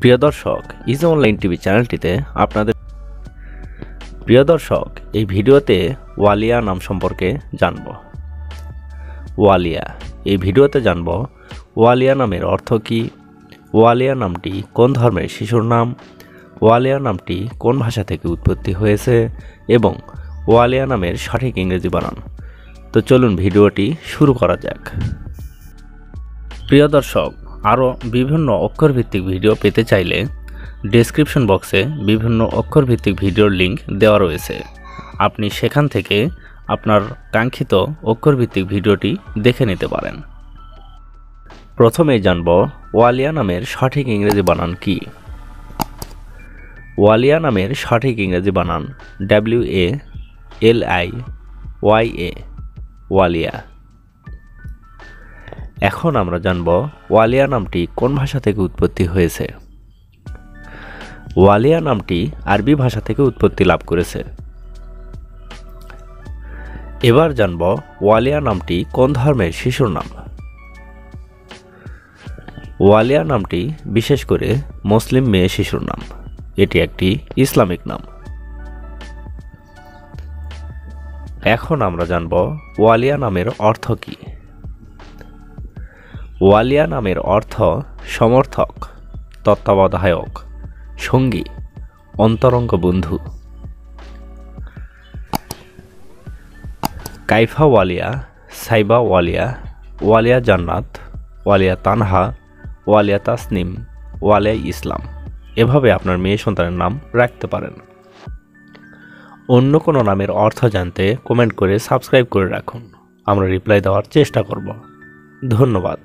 প্রিয় দর্শক, easy online TV চ্যানেলটিতে আপনাদের প্রিয় দর্শক, এই ভিডিওতে ওয়ালিয়া নাম সম্পর্কে জানব। ওয়ালিয়া এই ভিডিওতে জানব ওয়ালিয়া নামের অর্থ কী, ওয়ালিয়া নামটি কোন ধর্মের শিশুর নাম, ওয়ালিয়া নামটি কোন ভাষা থেকে উৎপত্তি হয়েছে এবং ওয়ালিয়া নামের সঠিক ইংরেজি বানান। তো চলুন ভিডিওটি শুরু করা যাক। প্রিয় দর্শক, আরও বিভিন্ন অক্ষরভিত্তিক ভিডিও পেতে চাইলে ডেসক্রিপশন বক্সে বিভিন্ন অক্ষরভিত্তিক ভিডিওর লিঙ্ক দেওয়া রয়েছে। আপনি সেখান থেকে আপনার কাঙ্ক্ষিত অক্ষরভিত্তিক ভিডিওটি দেখে নিতে পারেন। প্রথমেই জানব ওয়ালিয়া নামের সঠিক ইংরেজি বানান কি। ওয়ালিয়া নামের সঠিক ইংরেজি বানান WALIYA, ওয়ালিয়া। এখন আমরা জানব ওয়ালিয়া নামটি কোন ভাষা থেকে উৎপত্তি হয়েছে। ওয়ালিয়া নামটি আরবি ভাষা থেকে উৎপত্তি লাভ করেছে। এবার জানব ওয়ালিয়া নামটি কোন ধর্মের শিশুর নাম। ওয়ালিয়া নামটি বিশেষ করে মুসলিম মেয়ে শিশুর নাম। এটি একটি ইসলামিক নাম। এখন আমরা জানব ওয়ালিয়া নামের অর্থ কী। ওয়ালিয়া নামের অর্থ সমর্থক, তত্ত্বাবধায়ক, সঙ্গী, অন্তরঙ্গ বন্ধু। কাইফা ওয়ালিয়া, সাইবা ওয়ালিয়া, ওয়ালিয়া জান্নাত, ওয়ালিয়া তানহা, ওয়ালিয়া তাসনিম, ওয়ালিয়া ইসলাম, এভাবে আপনার মেয়ে সন্তানের নাম রাখতে পারেন। অন্য কোনো নামের অর্থ জানতে কমেন্ট করে সাবস্ক্রাইব করে রাখুন। আমরা রিপ্লাই দেওয়ার চেষ্টা করব। ধন্যবাদ।